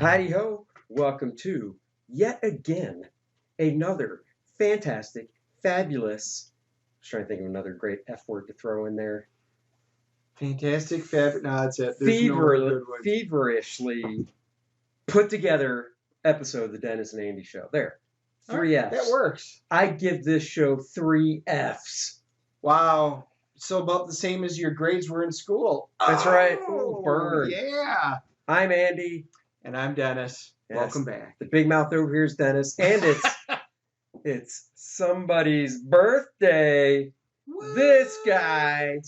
Howdy ho, welcome to yet again another fantastic, fabulous. I was trying to think of another great F word to throw in there. Fantastic, fab. No, that's it. There's no other good one. Feverishly put together episode of the Dennis and Andy Show. There, 3 Fs. That works. I give this show 3 Fs. Wow. So about the same as your grades were in school. That's right. Ooh, burn. Yeah. I'm Andy. And I'm Dennis. Yes. Welcome back. The big mouth over here is Dennis. And it's somebody's birthday. What? This guy.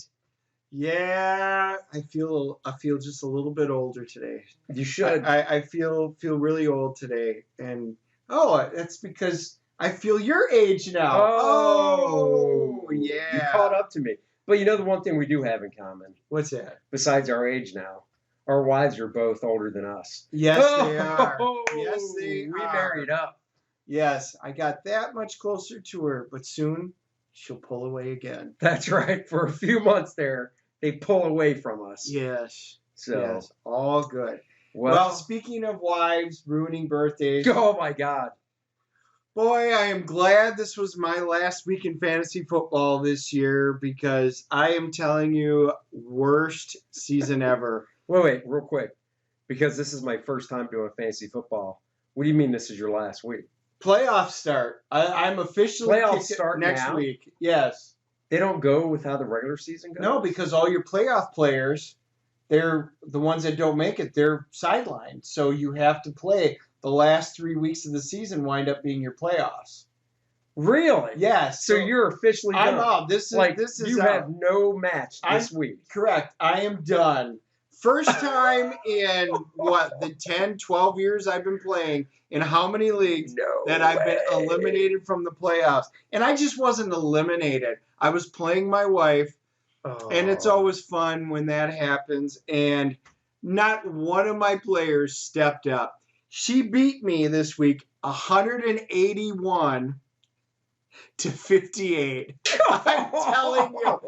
Yeah. I feel just a little bit older today. You should. I feel really old today. And that's because I feel your age now. Oh, yeah. You caught up to me. But you know the one thing we do have in common? What's that? Besides our age now. Our wives are both older than us. Yes, they are. Yes, they We are. married up. Yes, I got that much closer to her, but soon she'll pull away again. That's right. For a few months there, they pull away from us. Yes. So, yes, all good. well, Well, speaking of wives ruining birthdays, oh my God. boy, I am glad this was my last week in fantasy football this year because I am telling you, worst season ever. Wait, real quick. Because this is my first time doing fantasy football. What do you mean this is your last week? Playoffs start. I'm officially Playoffs start next now? week. Yes. They don't go with how the regular season goes? No, because all your playoff players, they're the ones that don't make it. They're sidelined. So you have to play the last 3 weeks of the season wind up being your playoffs. Really? Yes. So you're officially done. I'm out. This is you out. have no match this week. Correct. I am done. First time in, the 10, 12 years I've been playing, in how many leagues that I've been eliminated from the playoffs. And I just wasn't eliminated. I was playing my wife, and it's always fun when that happens. And not one of my players stepped up. She beat me this week 181 to 58. I'm telling you.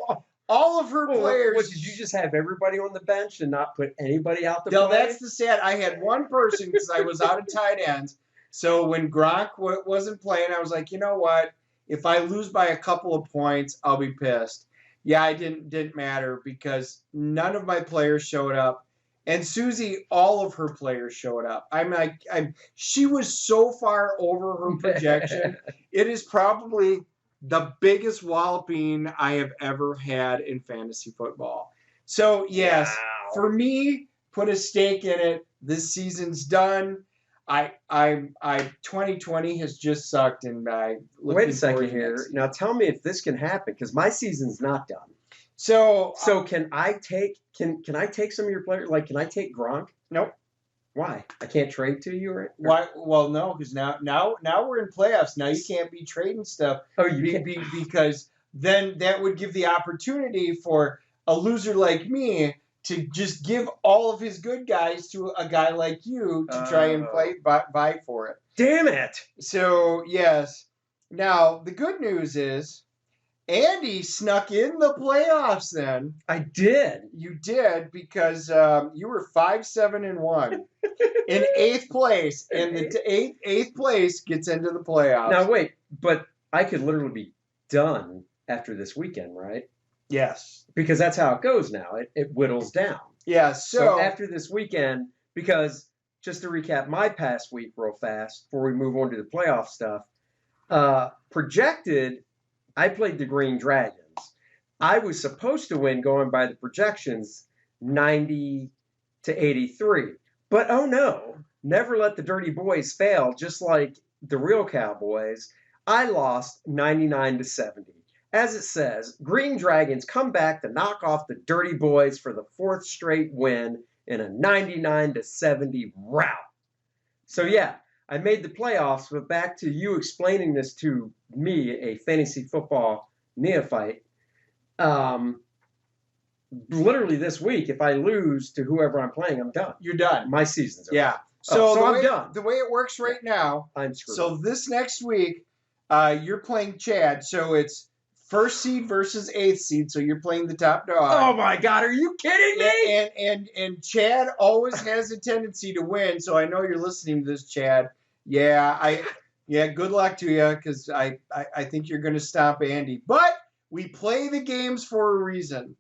All of her players. What, did you just have everybody on the bench and not put anybody out there? No, that's the sad. I had one person because I was out of tight ends. So when Gronk wasn't playing, I was like, you know what? If I lose by a couple of points, I'll be pissed. Yeah, it didn't matter because none of my players showed up. And Susie, all of her players showed up. She was so far over her projection. It is probably the biggest walloping I have ever had in fantasy football. So, yes, Wow. For me, put a stake in it. This season's done. 2020 has just sucked, and wait a second here. Now tell me if this can happen because my season's not done. So can I take some of your players? Like, can I take Gronk? Nope. Why? I can't trade to you, or why? Well, no, because now we're in playoffs. Now you can't be trading stuff. Oh, you can't. Because then that would give the opportunity for a loser like me to just give all of his good guys to a guy like you to try and buy for it. Damn it! So yes. Now the good news is, Andy snuck in the playoffs. Then I did. You did because you were 5-7-1 in 8th place, and the eighth place gets into the playoffs. Now wait, but I could literally be done after this weekend, right? Yes, because that's how it goes now. It whittles down. Yeah. So after this weekend, because just to recap my past week real fast before we move on to the playoff stuff, projected. I played the Green Dragons. I was supposed to win going by the projections 90 to 83. But oh no, never let the dirty boys fail, just like the real Cowboys. I lost 99 to 70. As it says, Green Dragons come back to knock off the dirty boys for the 4th straight win in a 99 to 70 rout. So yeah, I made the playoffs, but back to you explaining this to me, a fantasy football neophyte. Literally this week, if I lose to whoever I'm playing, I'm done. You're done. My season's over. Yeah. So I'm done. The way it works right now, I'm screwed. So this next week, you're playing Chad. So it's first seed versus eighth seed, so you're playing the top dog. Oh my God, are you kidding me? And Chad always has a tendency to win, so I know you're listening to this, Chad. Yeah, good luck to you, because I think you're going to stop Andy. But we play the games for a reason.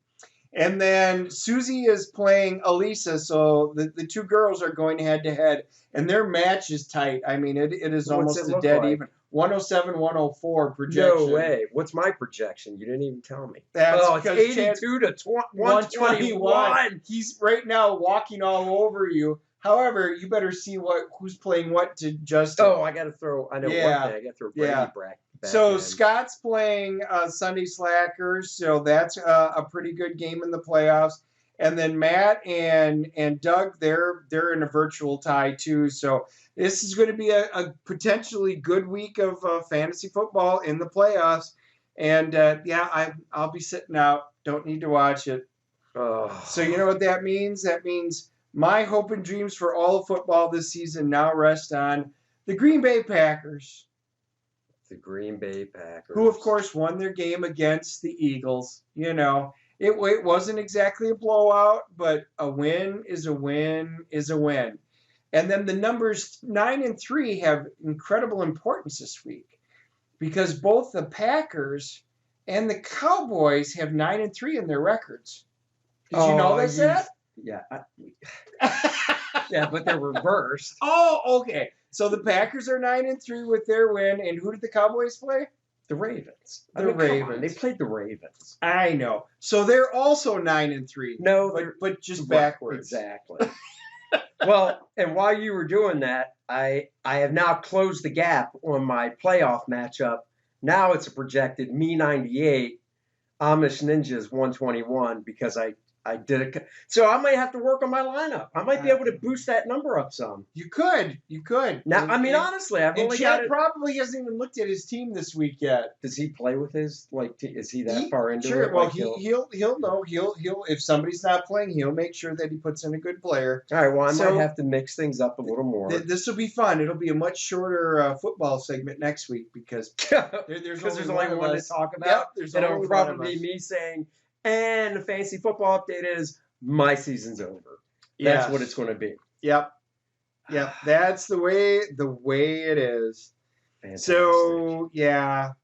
And then Susie is playing Elisa, so the two girls are going head-to-head, and their match is tight. I mean, it is almost a dead even. 107, 104 projection. No way. What's my projection? You didn't even tell me. That's it's 82 to 121. He's right now walking all over you. However, you better see who's playing what to just. Oh, I got to throw. I know one thing. I got to throw Brady back. So in. Scott's playing Sunday Slackers, so that's a pretty good game in the playoffs. And then Matt and Doug, they're in a virtual tie too. So this is going to be a potentially good week of fantasy football in the playoffs. And I'll be sitting out. Don't need to watch it. Oh. So you know what that means? That means my hope and dreams for all of football this season now rest on the Green Bay Packers. The Green Bay Packers. Who, of course, won their game against the Eagles. You know, it wasn't exactly a blowout, but a win is a win is a win. And then the numbers 9 and 3 have incredible importance this week, because both the Packers and the Cowboys have 9 and 3 in their records. Did you know that? Yeah. Yeah, but they're reversed. Oh, okay. So the Packers are 9 and 3 with their win, and who did the Cowboys play? The Ravens. The Ravens. They played the Ravens. I know. So they're also 9 and 3. No, but just backwards. Exactly. Well, and while you were doing that, I have now closed the gap on my playoff matchup. Now it's a projected me 98, Amish Ninjas 121, because I did it. So I might have to work on my lineup. I might be able to boost that number up some. You could. Now, I mean, honestly, I've only got it. Probably hasn't even looked at his team this week yet. Does he play with his is he that far into sure, it? Well, he'll know. He'll if somebody's not playing, he'll make sure that he puts in a good player. All right. Well, I might have to mix things up a little more. This will be fun. It'll be a much shorter football segment next week, because there's only one to talk about. Yep, it'll probably be me saying, and the fantasy football update is my season's over. That's what it's going to be. Yep. That's the way it is. Fantastic.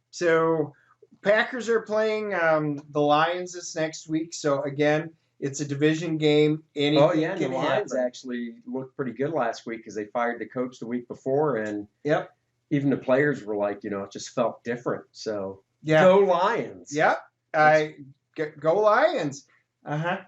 So Packers are playing the Lions this next week. So again, it's a division game. And the Lions actually looked pretty good last week, because they fired the coach the week before, and even the players were like, it just felt different. So go Lions. Yep. Go Lions. And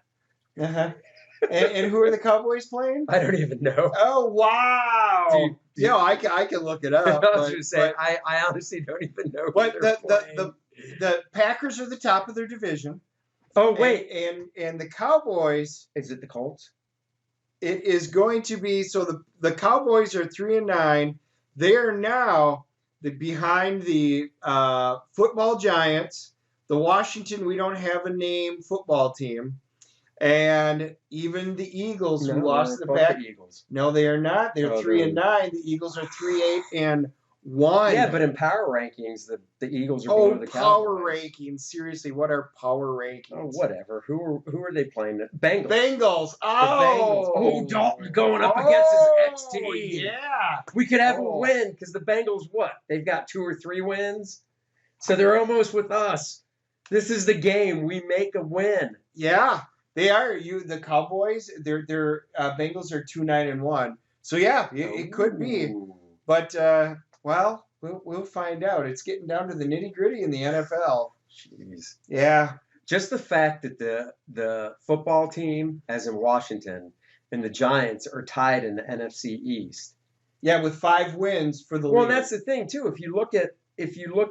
who are the Cowboys playing? I don't even know. Oh, wow. Dude. I can look it up. I was going to say, I honestly don't even know. But the Packers are the top of their division. Oh, wait. And the Cowboys. Is it the Colts? It is going to be. So the Cowboys are 3-9. They are now behind the football Giants, the Washington, we don't have a name, football team, and even the Eagles, who lost the back. Eagles. No, they are not. They're 3-9. The Eagles are 3-8-1. Yeah, but in power rankings, the Eagles are below the Cowboys. Power rankings. Seriously, what are power rankings? Oh, whatever. Who are they playing? Bengals. Bengals. Oh, Dalton going up against his ex-team. Yeah. We could have a win, because the Bengals, they've got 2 or 3 wins, so they're almost with us. This is the game. We make a win. Yeah, they are. The Cowboys, their Bengals are 2-9-1. So yeah, it could be. But we'll find out. It's getting down to the nitty-gritty in the NFL. Jeez. Yeah. Just the fact that the football team, as in Washington, and the Giants are tied in the NFC East. Yeah, with 5 wins for the league. Well, that's the thing too. If you look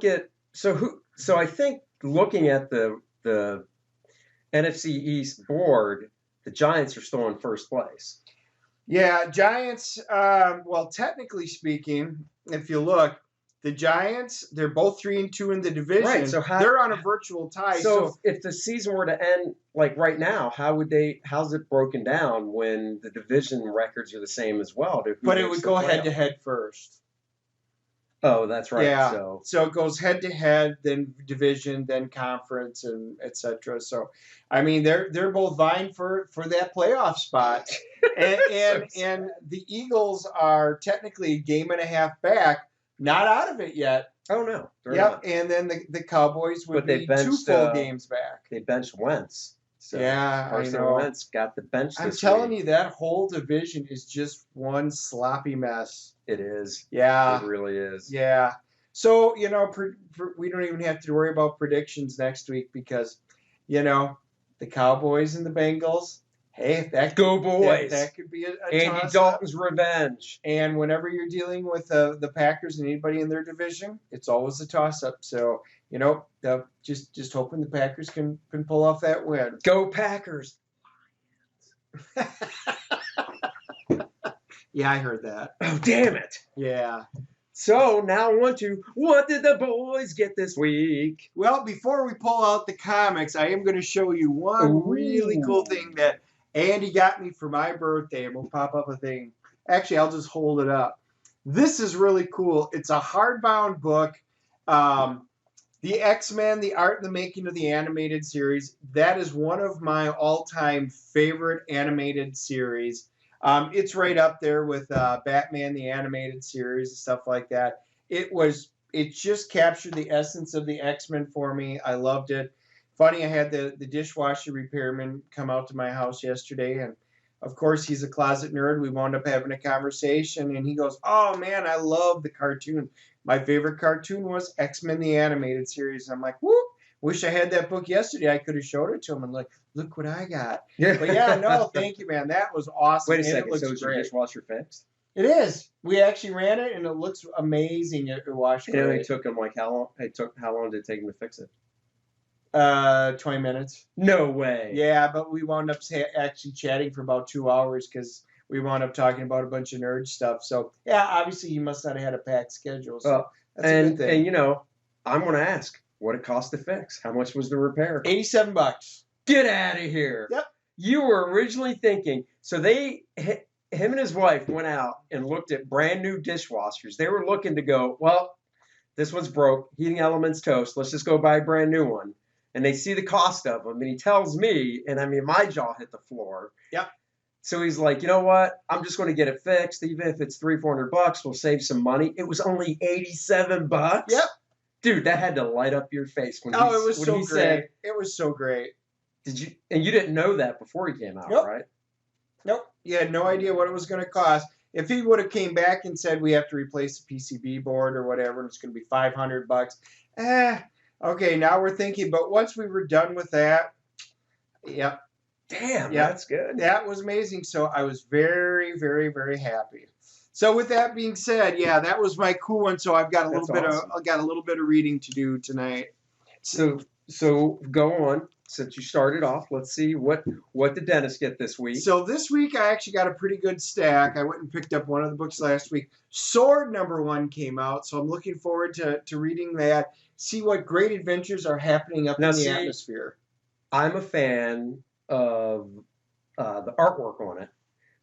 at so I think looking at the NFC East board, the Giants are still in first place. Yeah, Giants, well, technically speaking, if you look, the Giants, they're both 3-2 in the division. Right, so they're on a virtual tie. So if the season were to end like right now, how's it broken down when the division records are the same as well? But it would go head-to-head first. Oh, that's right. Yeah. So So it goes head to head, then division, then conference, and etc. So, I mean, they're both vying for that playoff spot, and so and sad. the Eagles are technically a game and a half back, not out of it yet. Oh no, they're Yep. not. And then the Cowboys would But they be two benched. full games back. They benched Wentz. So Yeah, I Carson know. Wentz got the bench I'm this telling week. you, that whole division is just one sloppy mess. It is. Yeah. It really is. Yeah. So, we don't even have to worry about predictions next week because, the Cowboys and the Bengals, hey, Go boys. that could be a Andy toss-up. Dalton's revenge. And whenever you're dealing with the Packers and anybody in their division, it's always a toss-up. So, just hoping the Packers can pull off that win. Go Packers. Yeah, I heard that. Oh, damn it. Yeah. So now on to what did the boys get this week? Well, before we pull out the comics, I am going to show you one really cool thing that Andy got me for my birthday, and we'll pop up a thing. Actually, I'll just hold it up. This is really cool. It's a hardbound book. The X-Men, the art and the making of the animated series. That is one of my all-time favorite animated series. It's right up there with Batman, the animated series, and stuff like that. It just captured the essence of the X-Men for me. I loved it. Funny, I had the dishwasher repairman come out to my house yesterday, and of course, he's a closet nerd. We wound up having a conversation, and he goes, "Oh, man, I love the cartoon. My favorite cartoon was X-Men, the animated series." And I'm like, whoop, wish I had that book yesterday. I could have showed it to him and like, look what I got. Yeah. But yeah, no, thank you, man. That was awesome. Wait a and second. It looks So is your great. dishwasher fixed? It is. We actually ran it, and it looks amazing. It washed It only great. took him like how long? How long did it take him to fix it? 20 minutes. No way. Yeah, but we wound up actually chatting for about 2 hours because we wound up talking about a bunch of nerd stuff. So yeah, obviously he must not have had a packed schedule. So that's a good thing. And I'm going to ask what it cost to fix. How much was the repair? $87. Get out of here. Yep. You were originally thinking. So him and his wife went out and looked at brand new dishwashers. They were looking to go, well, this one's broke. Heating elements toast. Let's just go buy a brand new one. And they see the cost of them, and he tells me, and I mean, my jaw hit the floor. Yep. So he's like, you know what? I'm just going to get it fixed, even if it's $300-400. We'll save some money. It was only $87. Yep. Dude, that had to light up your face when It was when so he great. said, It was so great. "Did you?" And you didn't know that before he came out, Nope. right? Nope. You had no idea what it was going to cost. If he would have came back and said we have to replace the PCB board or whatever, and it's going to be $500. Okay, now we're thinking. But once we were done with that, yep. Damn, Yeah. that's good. That was amazing. So I was very, very, very happy. So with that being said, yeah, that was my cool one. So I've got a little bit of reading to do tonight. So go on. Since you started off, let's see what did Dennis get this week. So this week I actually got a pretty good stack. I went and picked up one of the books last week. Sword #1 came out, so I'm looking forward to reading that. See what great adventures are happening up in the atmosphere. I'm a fan of the artwork on it.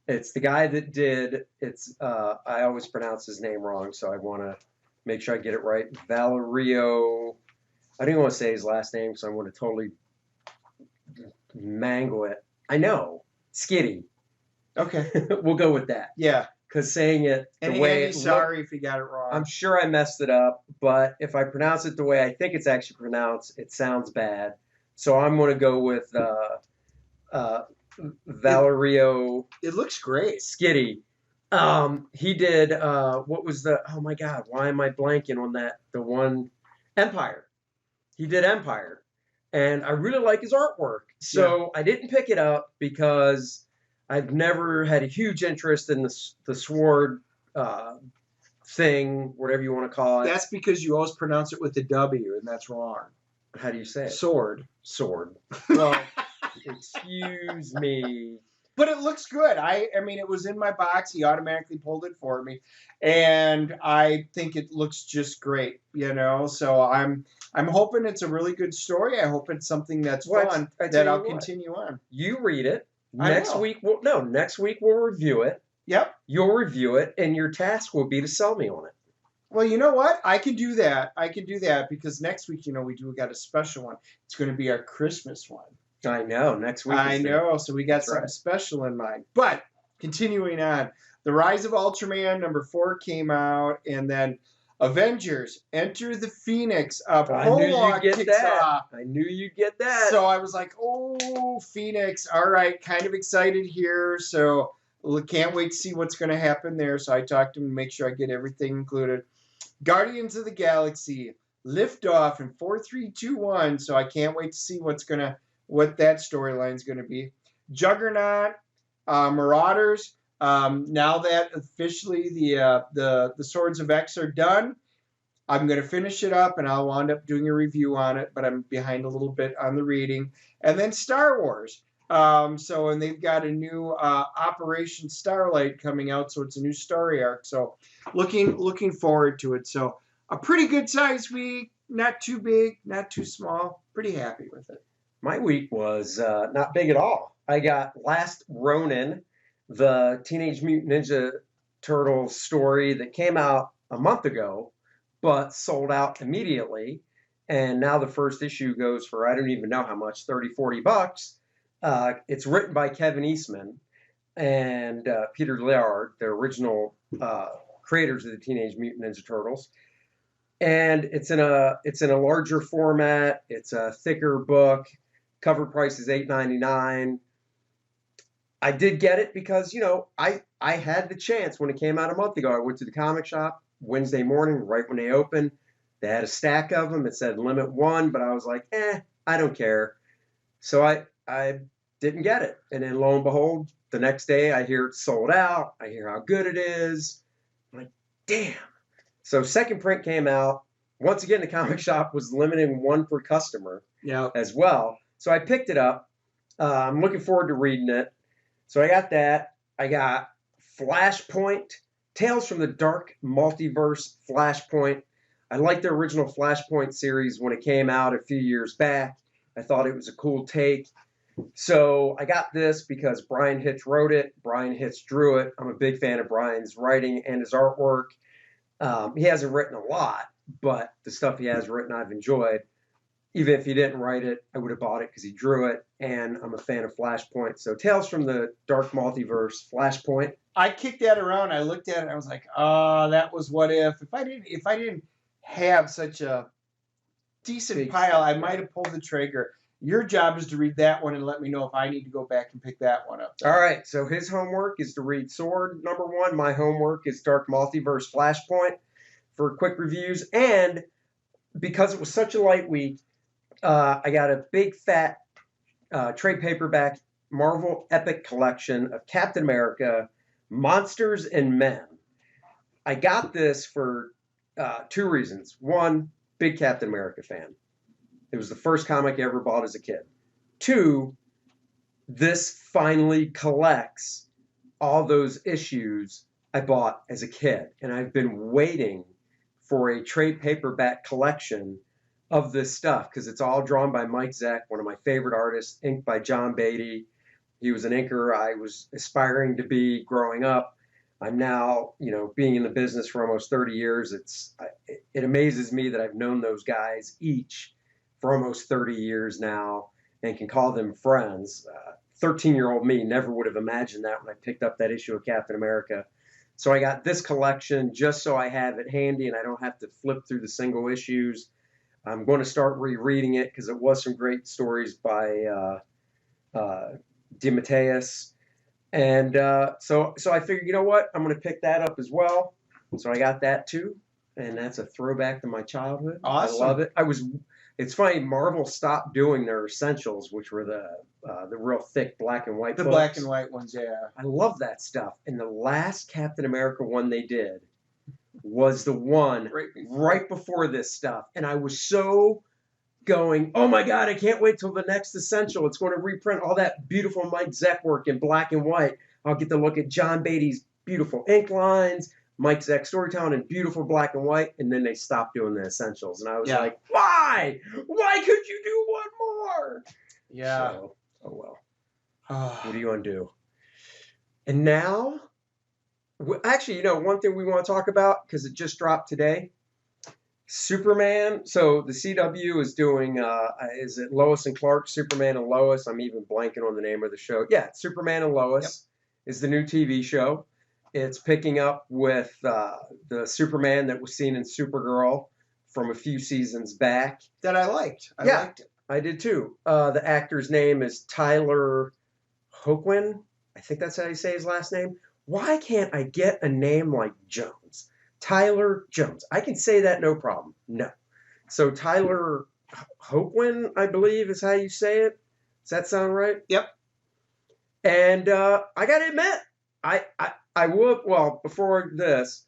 It's the guy that did. I always pronounce his name wrong, so I want to make sure I get it right. Valerio. I don't even want to say his last name, so I want to totally mangle it. I know. Skitty. Okay. We'll go with that. Yeah. Because saying it the And way Andy, sorry if you got it wrong. I'm sure I messed it up, but if I pronounce it the way I think it's actually pronounced, it sounds bad. So I'm going to go with Valerio It looks great. Skitty. He did what was oh my God, why am I blanking on that? The one Empire. He did Empire. And I really like his artwork. So I didn't pick it up because I've never had a huge interest in the sword thing, whatever you want to call it. That's because you always pronounce it with the W, and that's wrong. How do you say it? Sword. Sword. Well, excuse me. But it looks good. I mean, it was in my box. He automatically pulled it for me, and I think it looks just great. So I'm hoping it's a really good story. I hope it's something that's fun that I'll continue on. You read it. Next week we'll review it. Yep. You'll review it, and your task will be to sell me on it. Well, you know what? I can do that. I can do that because next week, we got a special one. It's going to be our Christmas one. I know. Next week. I know. So we got That's something right. special in mind. But continuing on, The Rise of Ultraman #4 came out, and then Avengers Enter the Phoenix. I knew you'd get kicks that. off. I knew you'd get that. So I was like, oh, Phoenix. All right, kind of excited here. So can't wait to see what's going to happen there. So I talked to him to make sure I get everything included. Guardians of the Galaxy, Liftoff in 4321. So I can't wait to see what that storyline's going to be. Juggernaut, Marauders. Now that officially the Swords of X are done, I'm going to finish it up and I'll wind up doing a review on it, but I'm behind a little bit on the reading. And then Star Wars. And they've got a new Operation Starlight coming out, so it's a new story arc. So looking forward to it. So a pretty good size week, not too big, not too small. Pretty happy with it. My week was not big at all. I got Last Ronin, the Teenage Mutant Ninja Turtles story that came out a month ago, but sold out immediately. And now the first issue goes for, I don't even know how much, $30-$40. It's written by Kevin Eastman and Peter Laird, the original creators of the Teenage Mutant Ninja Turtles. And it's in a larger format. It's a thicker book. Cover price is $8.99. I did get it because, I had the chance when it came out a month ago. I went to the comic shop Wednesday morning, right when they opened. They had a stack of them. It said limit 1, but I was like, I don't care. So I didn't get it. And then lo and behold, the next day I hear it's sold out. I hear how good it is. I'm like, damn. So second print came out. Once again, the comic shop was limiting 1 per customer as well. So I picked it up. I'm looking forward to reading it. So I got that. I got Flashpoint, Tales from the Dark Multiverse Flashpoint. I liked the original Flashpoint series when it came out a few years back. I thought it was a cool take. So I got this because Brian Hitch wrote it. Brian Hitch drew it. I'm a big fan of Brian's writing and his artwork. He hasn't written a lot, but the stuff he has written I've enjoyed. Even if he didn't write it, I would have bought it because he drew it, and I'm a fan of Flashpoint. So Tales from the Dark Multiverse, Flashpoint. I kicked that around. I looked at it, and I was like, that was What If. If I didn't have such a decent pile, I might have pulled the trigger. Your job is to read that one and let me know if I need to go back and pick that one up. All right, so his homework is to read Sword #1. My homework is Dark Multiverse, Flashpoint for quick reviews. And because it was such a light week, I got a big fat trade paperback Marvel Epic Collection of Captain America, Monsters and Men. I got this for 2 reasons. 1, big Captain America fan. It was the first comic I ever bought as a kid. 2, this finally collects all those issues I bought as a kid. And I've been waiting for a trade paperback collection of this stuff because it's all drawn by Mike Zeck, one of my favorite artists, inked by John Beatty. He was an inker I was aspiring to be growing up. I'm now, being in the business for almost 30 years. It amazes me that I've known those guys each for almost 30 years now and can call them friends. 13-year-old me never would have imagined that when I picked up that issue of Captain America. So I got this collection just so I have it handy and I don't have to flip through the single issues. I'm going to start rereading it because it was some great stories by DeMatteis. And so I figured, you know what? I'm going to pick that up as well. So I got that too. And that's a throwback to my childhood. Awesome. I love it. It's funny, Marvel stopped doing their essentials, which were the real thick black and white books. The black and white ones, yeah. I love that stuff. And the last Captain America one they did was the one right before this stuff. And I was so going, oh my God, I can't wait till the next essential. It's going to reprint all that beautiful Mike Zeck work in black and white. I'll get to look at John Beatty's beautiful ink lines, Mike Zeck storytelling in beautiful black and white. And then they stopped doing the essentials. And I was like, why? Why could you do one more? Yeah. So, oh well. What are you going to do? And now Actually, one thing we want to talk about because it just dropped today. Superman. So the CW is doing. Is it Lois and Clark? Superman and Lois. I'm even blanking on the name of the show. Yeah, Superman and Lois is the new TV show. It's picking up with the Superman that was seen in Supergirl from a few seasons back. That I liked. I liked it. I did too. The actor's name is Tyler Hoechlin. I think that's how you say his last name. Why can't I get a name like Jones? Tyler Jones. I can say that no problem. No. So Tyler Hoechlin, I believe, is how you say it. Does that sound right? Yep. And I got to admit, I would. Well, before this,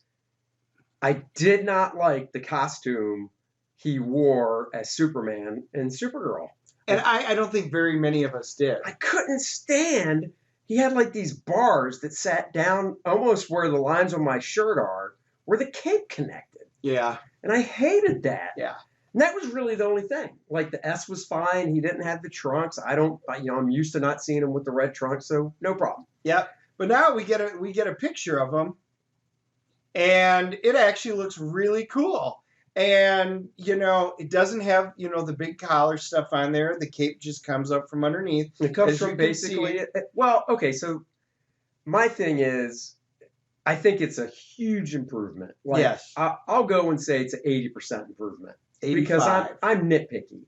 I did not like the costume he wore as Superman in Supergirl. And I don't think very many of us did. I couldn't stand. He had like these bars that sat down almost where the lines on my shirt are, where the cape connected. Yeah. And I hated that. Yeah. And that was really the only thing. Like the S was fine. He didn't have the trunks. I'm used to not seeing him with the red trunks, so no problem. Yep. But now we get a picture of him, and it actually looks really cool. And it doesn't have the big collar stuff on there. The cape just comes up from underneath. It comes from basically. Well, okay. So my thing is, I think it's a huge improvement. Like, yes. I'll go and say it's an 80% improvement 85. Because I'm nitpicky.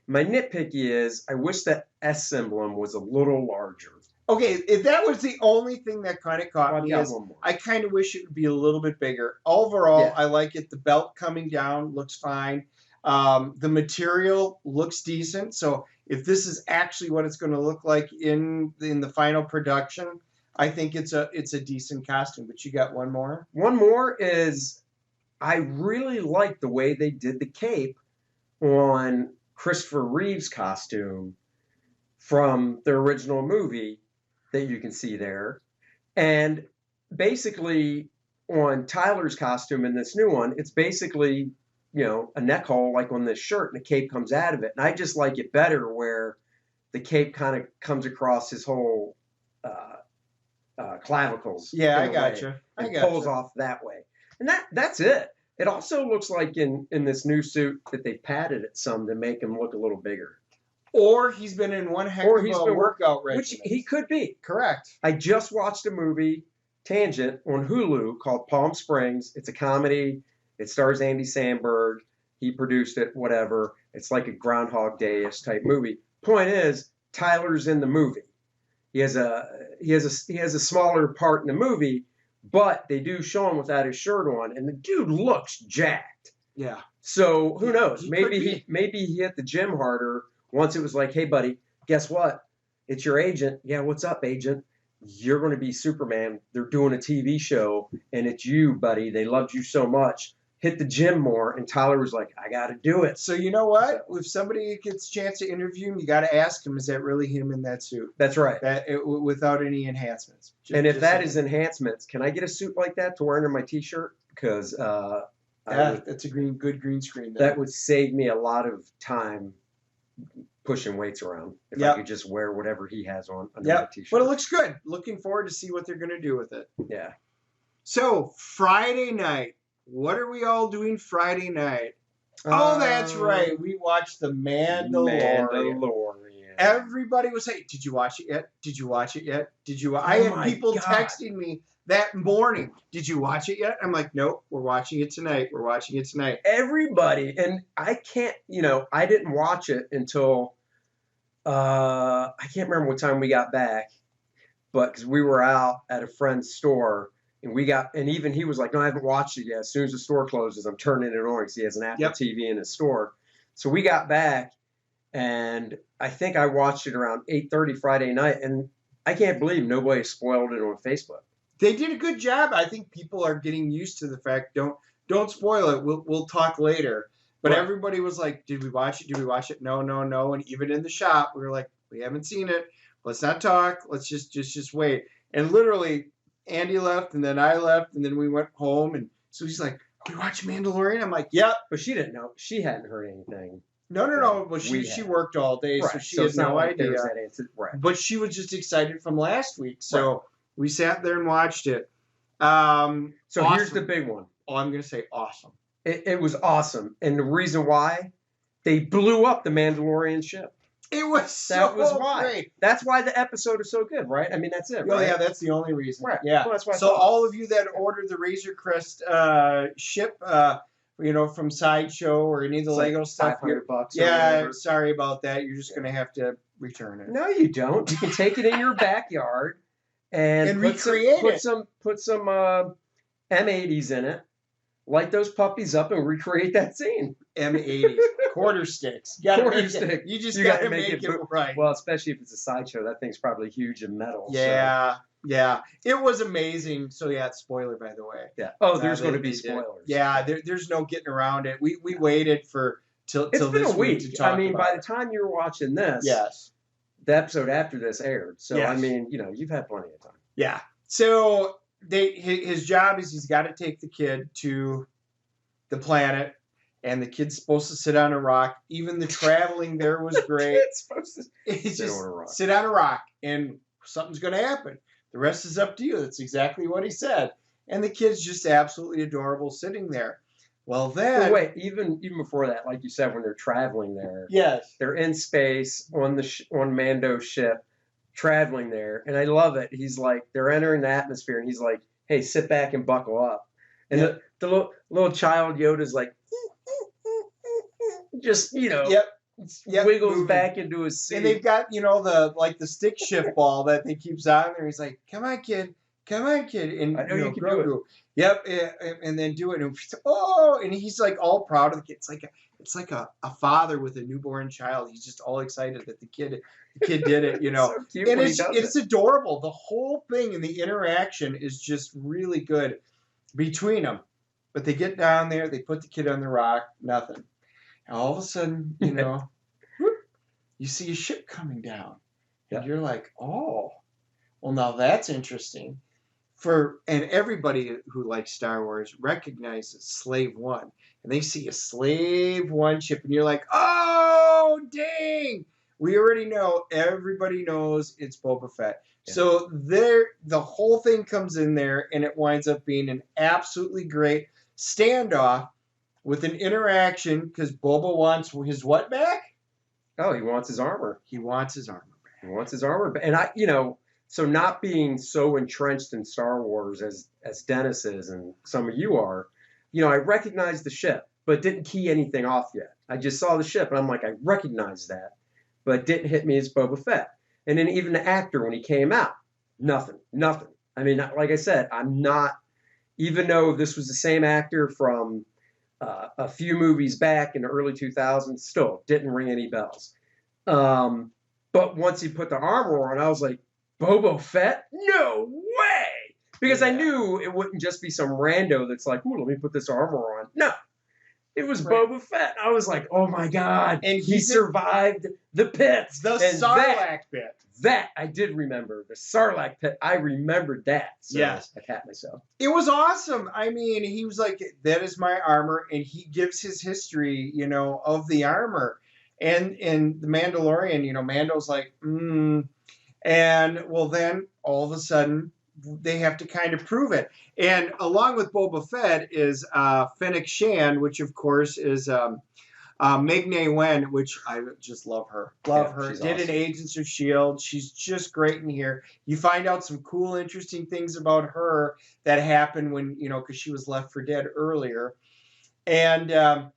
My nitpicky is I wish that S emblem was a little larger. Okay, if that was the only thing that kind of caught me, is I kind of wish it would be a little bit bigger. Overall, yeah. I like it. The belt coming down looks fine. The material looks decent. So if this is actually what it's going to look like in the final production, I think it's a decent costume. But you got one more? One more is I really like the way they did the cape on Christopher Reeve's costume from the original movie that you can see there. And basically on Tyler's costume in this new one, it's basically, a neck hole like on this shirt and the cape comes out of it. And I just like it better where the cape kind of comes across his whole clavicles. Yeah, I got you. And pulls off that way. And that's it. It also looks like in this new suit that they padded it some to make him look a little bigger. Or he's been in one heck of a workout regimen. Which he could be. Correct. I just watched a movie, Tangent, on Hulu called Palm Springs. It's a comedy. It stars Andy Samberg. He produced it, whatever. It's like a Groundhog Day-ish type movie. Point is, Tyler's in the movie. He has a smaller part in the movie, but they do show him without his shirt on, and the dude looks jacked. Yeah. So who knows? Maybe he hit the gym harder. Once it was like, hey, buddy, guess what? It's your agent. Yeah, what's up, agent? You're going to be Superman. They're doing a TV show, and it's you, buddy. They loved you so much. Hit the gym more. And Tyler was like, I got to do it. So you know what? If somebody gets a chance to interview him, you got to ask him, is that really him in that suit? That's right. Without any enhancements. And if that is enhancements, can I get a suit like that to wear under my T-shirt? Because that's a good green screen. That would save me a lot of time pushing weights around if I could just wear whatever he has on under my T-shirt. But it looks good. Looking forward to see what they're going to do with it. Yeah. So Friday night, what are we all doing Friday night? Oh, that's right. We watched The Mandalorian. Everybody was saying, "Did you watch it yet? Did you watch it yet? Did you?" I had people texting me that morning. Did you watch it yet? I'm like, nope. We're watching it tonight. We're watching it tonight. Everybody, and I can't. I didn't watch it until I can't remember what time we got back, but because we were out at a friend's store. And even he was like, no, I haven't watched it yet. As soon as the store closes, I'm turning it on because he has an Apple TV in his store. So we got back, and I think I watched it around 8:30 Friday night, and I can't believe nobody spoiled it on Facebook. They did a good job. I think people are getting used to the fact, don't spoil it. We'll talk later. But everybody was like, did we watch it? Did we watch it? No. And even in the shop, we were like, we haven't seen it. Let's not talk. Let's just wait. And literally, Andy left, and then I left, and then we went home. And so he's like, "You watch Mandalorian?" I'm like, "Yep." But she didn't know. She hadn't heard anything. No. But she worked all day, so she had no idea. But she was just excited from last week, so we sat there and watched it. So awesome. here's the big one. Oh, I'm gonna say awesome. It was awesome, and the reason why they blew up the Mandalorian ship. It was That was so why. great. That's why the episode is so good, right? I mean, that's it. Oh Right? yeah, that's the only reason. Right. Yeah. Well, that's why I So thought. all of you that ordered the Razor Crest ship, from Sideshow or any of the It's Lego like stuff, $500. Or yeah, whatever. sorry about that. You're just gonna have to return it. No, you don't. You can take it in your backyard and recreate it. Put some M80s in it. Light those puppies up and recreate that scene. M80s, quarter sticks. You just gotta make it right. Well, especially if it's a sideshow, that thing's probably huge and metal. Yeah, yeah. It was amazing. So yeah, spoiler by the way. Yeah. Oh, there's going to be spoilers. Yeah, there's no getting around it. We waited till it's been this a week. To talk I mean, by it. the time you're watching this, yes, the episode after this aired. So yes. I mean, you've had plenty of time. Yeah. So his job is he's got to take the kid to the planet, and the kid's supposed to sit on a rock. Even the traveling there was great. It's supposed to sit on a rock, and something's going to happen. The rest is up to you. That's exactly what he said. And the kid's just absolutely adorable sitting there. Well, then... Well, wait, even before that, like you said, when they're traveling there, yes, they're in space on on Mando's ship, traveling there, and I love it. He's like, they're entering the atmosphere, and he's like, "Hey, sit back and buckle up." And yep. the little child Yoda's like, just yep, wiggles moving back into his seat. And they've got the stick shift ball that they keeps on there. He's like, "Come on, kid." And I know you can do it. Yep, and then do it. And he's like all proud of the kid. It's like a father with a newborn child. He's just all excited that the kid did it. So cute and when it's adorable. The whole thing and the interaction is just really good between them. But they get down there, they put the kid on the rock, nothing. And all of a sudden, whoop, you see a ship coming down. And you're like, oh, well, now that's interesting. And everybody who likes Star Wars recognizes Slave One. And they see a Slave One ship, and you're like, oh, dang. We already know, everybody knows it's Boba Fett. Yeah. So the whole thing comes in there, and it winds up being an absolutely great standoff with an interaction, because Boba wants his what back? Oh, he wants his armor. He wants his armor back. He wants his armor back. And so not being so entrenched in Star Wars as Dennis is and some of you are, I recognized the ship, but didn't key anything off yet. I just saw the ship, and I'm like, I recognize that, but it didn't hit me as Boba Fett. And then even the actor, when he came out, nothing. I mean, like I said, I'm not, even though this was the same actor from a few movies back in the early 2000s, still didn't ring any bells. But once he put the armor on, I was like, Boba Fett? No way! Because I knew it wouldn't just be some rando that's like, ooh, let me put this armor on. No. It was Boba Fett. I was like, oh my God. And he survived the pits. The Sarlacc pit. That I did remember. The Sarlacc pit. I remembered that. So yes. I pat myself. It was awesome. I mean, he was like, that is my armor. And he gives his history, of the armor. And the Mandalorian, Mando's like, And, well, then, all of a sudden, they have to kind of prove it. And along with Boba Fett is Fennec Shand, which, of course, is Meg-Nay Wen, which I just love her. Love her. Did awesome. An Agents of S.H.I.E.L.D. She's just great in here. You find out some cool, interesting things about her that happened when, because she was left for dead earlier. And, well,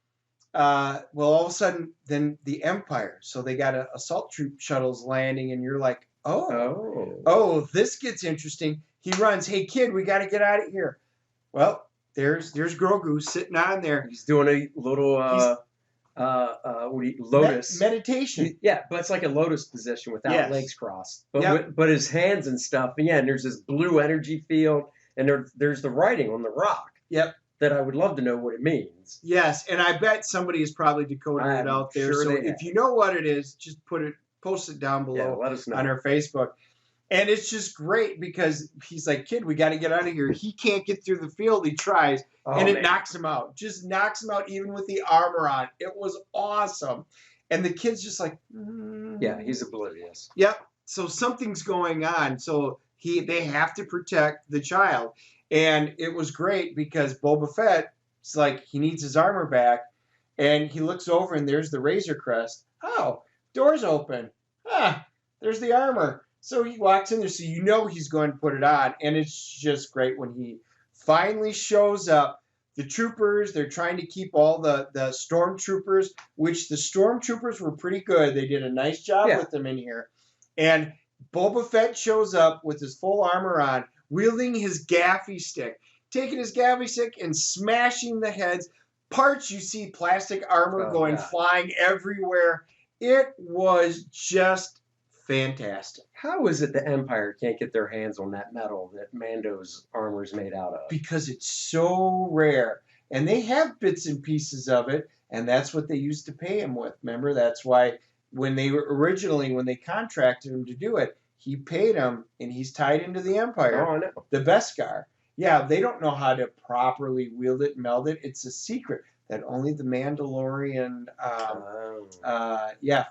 all of a sudden, then the Empire. So they got assault troop shuttles landing, and you're like, oh, this gets interesting. He runs, hey, kid, we got to get out of here. Well, there's Grogu sitting on there. He's doing a little lotus. Meditation. Yeah, but it's like a lotus position without legs crossed. But but his hands and stuff, and there's this blue energy field, and there's the writing on the rock. Yep. That I would love to know what it means. Yes, and I bet somebody has probably decoded it out there. Sure, so if you know what it is, just post it down below let us know. On our Facebook. And it's just great because he's like, kid, we got to get out of here. He can't get through the field. He tries, and it knocks him out. Just knocks him out even with the armor on. It was awesome. And the kid's just like... Yeah, he's oblivious. Yep. So something's going on. So they have to protect the child. And it was great because Boba Fett's like, he needs his armor back. And he looks over and there's the Razor Crest. Oh, door's open. Ah, there's the armor. So he walks in there, so you know he's going to put it on. And it's just great when he finally shows up. The troopers, they're trying to keep all the stormtroopers, which the stormtroopers were pretty good. They did a nice job with them in here. And Boba Fett shows up with his full armor on, wielding his gaffy stick, taking his gaffy stick and smashing the heads. Parts, you see plastic armor going flying everywhere. It was just fantastic. How is it the Empire can't get their hands on that metal that Mando's armor is made out of? Because it's so rare. And they have bits and pieces of it, and that's what they used to pay him with. Remember, that's why when they contracted him to do it, he paid him, and he's tied into the Empire. Oh, I know. The Beskar. Yeah, they don't know how to properly wield it, meld it. It's a secret that only the Mandalorian,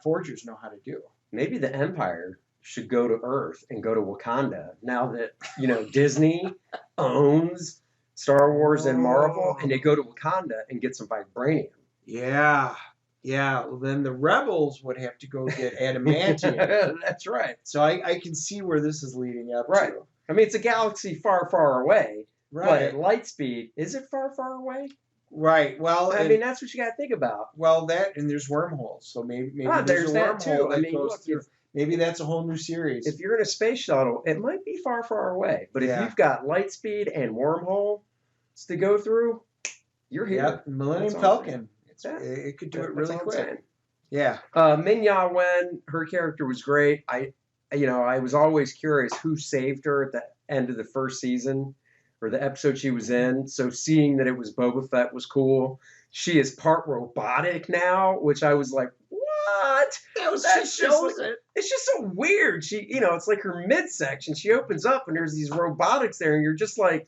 forgers know how to do. Maybe the Empire should go to Earth and go to Wakanda now that, Disney owns Star Wars and Marvel, and they go to Wakanda and get some vibranium. Yeah. Yeah, well, then the rebels would have to go get adamantium. That's right. So I can see where this is leading up right. to. I mean, it's a galaxy far, far away. Right. But at light speed, is it far, far away? Right. Well, I mean, that's what you got to think about. Well, and there's wormholes. So maybe there's a that wormhole too. that goes through. Maybe that's a whole new series. If you're in a space shuttle, it might be far, far away. But if you've got light speed and wormhole to go through, you're here. Yep. Millennium Falcon. It could do it really quick. Yeah. Ming-Na Wen, her character was great. I was always curious who saved her at the end of the first season or the episode she was in. So seeing that it was Boba Fett was cool. She is part robotic now, which I was like, what? It's just so weird. She, it's like her midsection. She opens up and there's these robotics there, and you're just like,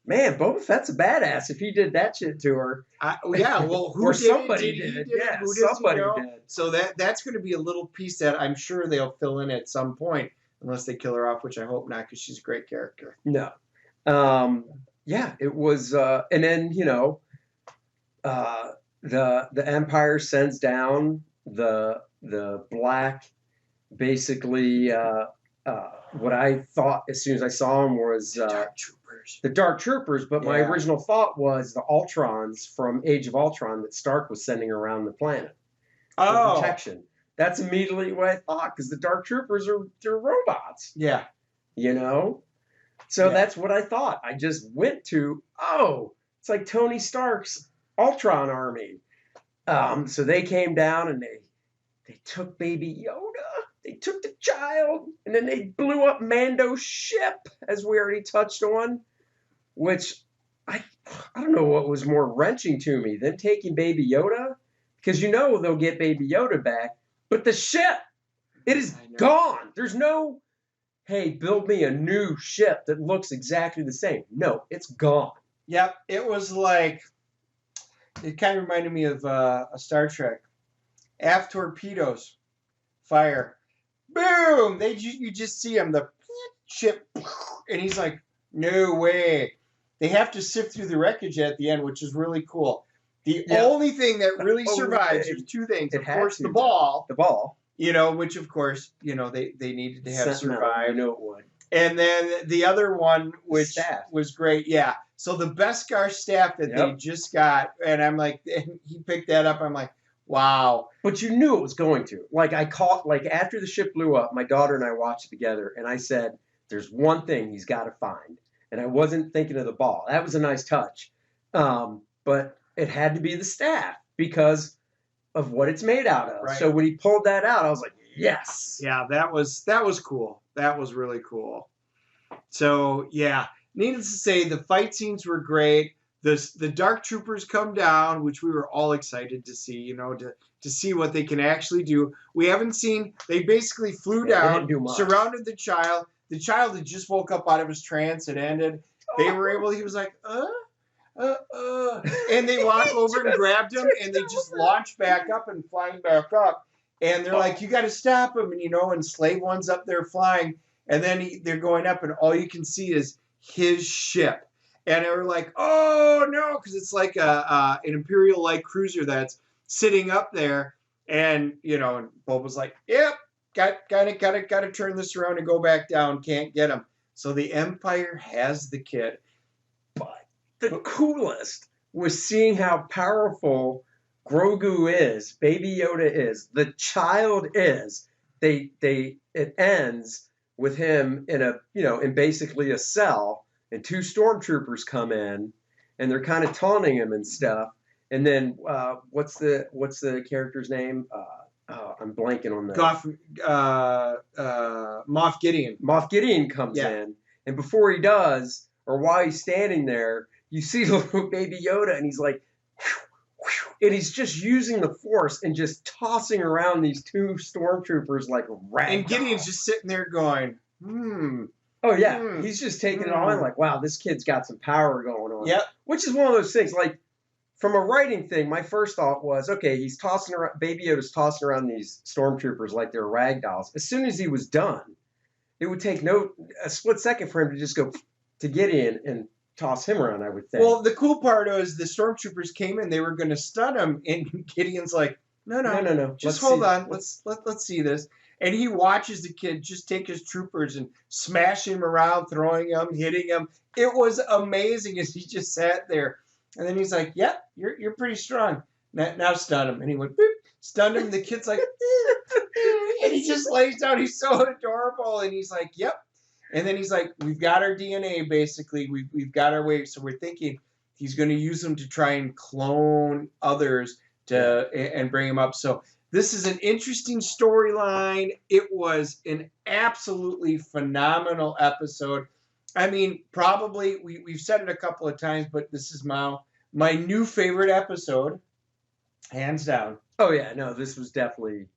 man, Boba Fett's a badass if he did that shit to her. Well, who or did somebody it? did. Yeah, somebody did. So that's going to be a little piece that I'm sure they'll fill in at some point, unless they kill her off, which I hope not, because she's a great character. No. It was, and then, the Empire sends down the black, basically, what I thought as soon as I saw him was the Dark Troopers, but my original thought was the Ultrons from Age of Ultron that Stark was sending around the planet for protection. That's immediately what I thought, because the Dark Troopers they're robots. Yeah. So that's what I thought. I just went to, it's like Tony Stark's Ultron army. So they came down and they took Baby Yoda. They took the child, and then they blew up Mando's ship, as we already touched on, which I don't know what was more wrenching to me than taking Baby Yoda, because they'll get Baby Yoda back, but the ship, it is gone. There's no, hey, build me a new ship that looks exactly the same. No, it's gone. Yep, it was like, it kind of reminded me of a Star Trek. Aft torpedoes, fire. Boom! You just see him, the ship, and he's like, no way. They have to sift through the wreckage at the end, which is really cool. The only thing that really survives, there's two things. Of course, the ball. The ball. Which of course, they needed to have survived. I know it would. And then the other one, which was great, So the Beskar staff that they just got, and I'm like, and he picked that up. I'm like, wow. But you knew it was going to. Like, after the ship blew up, my daughter and I watched it together, and I said, there's one thing he's got to find. And I wasn't thinking of the ball. That was a nice touch. But it had to be the staff because of what it's made out of. Right. So when he pulled that out, I was like, yes. Yeah, that was cool. That was really cool. So, needless to say, the fight scenes were great. The Dark Troopers come down, which we were all excited to see, to see what they can actually do. We haven't seen, they basically flew down, surrounded the child. The child had just woke up out of his trance. It ended. They were able, he was like, and they walked over and grabbed him, and they just launched back up and flying back up. And they're like, you got to stop him. And, and Slave One's up there flying. And then they're going up, and all you can see is his ship. And they were like, oh no, because it's like an Imperial light cruiser that's sitting up there. And and Bob was like, yep, gotta turn this around and go back down. Can't get him. So the Empire has the kid. But the coolest was seeing how powerful Grogu is, Baby Yoda is, the child is. It ends with him in basically a cell, and two stormtroopers come in, and they're kind of taunting him and stuff. And then what's the character's name? I'm blanking on that. Moff Gideon. Moff Gideon comes in, and before he does, or while he's standing there, you see little Baby Yoda, and he's like, and he's just using the Force and just tossing around these two stormtroopers like ragdoll. And Gideon's just sitting there going, Oh yeah, he's just taking it on like, wow, this kid's got some power going on. Yep. Which is one of those things, like, from a writing thing, my first thought was, okay, he's tossing around, Baby Yoda's tossing around these stormtroopers like they're ragdolls. As soon as he was done, it would take a split second for him to just go to Gideon and toss him around, I would think. Well, the cool part was the stormtroopers came in, they were going to stun him, and Gideon's like, no. Just hold on. Let's see this. And he watches the kid just take his troopers and smash him around, throwing him, hitting him. It was amazing as he just sat there. And then he's like, "Yep, you're pretty strong. Now stun him." And he went, boop, stunned him. The kid's like, and he just lays down. He's so adorable. And he's like, "Yep." And then he's like, "We've got our DNA, basically. We've got our way." So we're thinking he's going to use them to try and clone others and bring them up. So this is an interesting storyline. It was an absolutely phenomenal episode. I mean, probably we've said it a couple of times, but this is my new favorite episode, hands down. Oh yeah, no, this was definitely,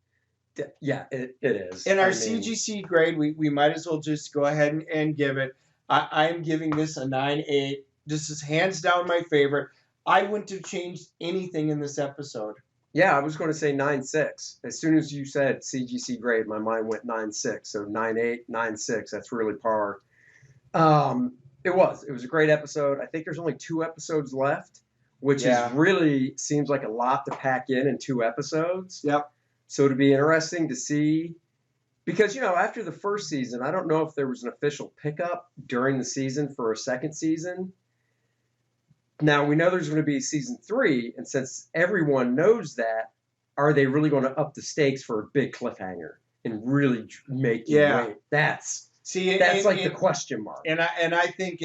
yeah, it is. In our CGC grade, we might as well just go ahead and give it. I'm giving this a 9.8. This is hands down my favorite. I wouldn't have changed anything in this episode. Yeah, I was going to say 9.6. As soon as you said CGC grade, my mind went 9.6. So 9.8, 9.6. That's really par. It was a great episode. I think there's only 2 episodes left, which is really seems like a lot to pack in 2 episodes. Yep. So it'd be interesting to see, because after the first season, I don't know if there was an official pickup during the season for a second season. Now we know there's going to be season 3, and since everyone knows that, are they really going to up the stakes for a big cliffhanger and really make you wait? That's the question mark. And I think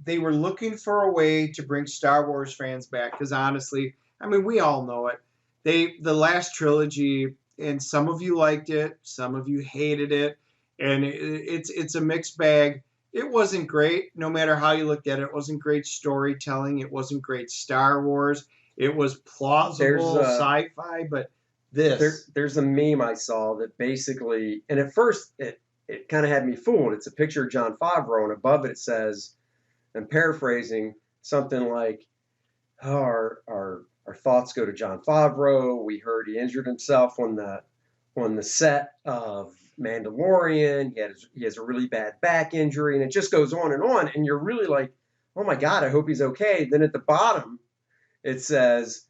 they were looking for a way to bring Star Wars fans back, because honestly, I mean, we all know it. The last trilogy, and some of you liked it, some of you hated it, and it's a mixed bag. It wasn't great, no matter how you looked at it. It wasn't great storytelling. It wasn't great Star Wars. It was plausible sci-fi, but there's a meme I saw that basically, and at first it kind of had me fooled. It's a picture of Jon Favreau, and above it says, I'm paraphrasing, something like, oh, our thoughts go to Jon Favreau. We heard he injured himself on the set of Mandalorian. He has a really bad back injury, and it just goes on, and you're really like, oh my God, I hope he's okay. Then at the bottom, it says,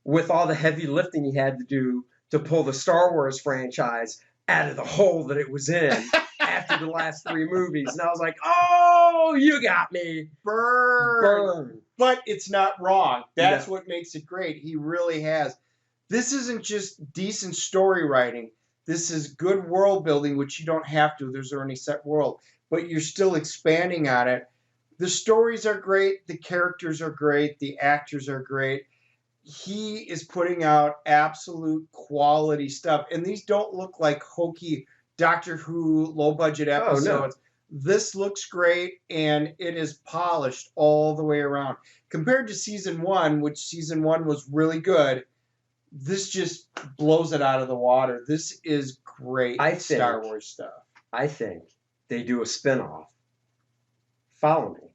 with all the heavy lifting he had to do to pull the Star Wars franchise out of the hole that it was in after the last 3 movies. And I was like, oh, you got me. Burn. But it's not wrong. That's what makes it great. He really has. This isn't just decent story writing. This is good world building, which you don't have to. There's already set world. But you're still expanding on it. The stories are great. The characters are great. The actors are great. He is putting out absolute quality stuff. And these don't look like hokey Doctor Who low-budget episodes. Oh, no. This looks great, and it is polished all the way around. Compared to Season 1, which Season 1 was really good, this just blows it out of the water. This is great Star Wars stuff. I think they do a spinoff, Follow Me,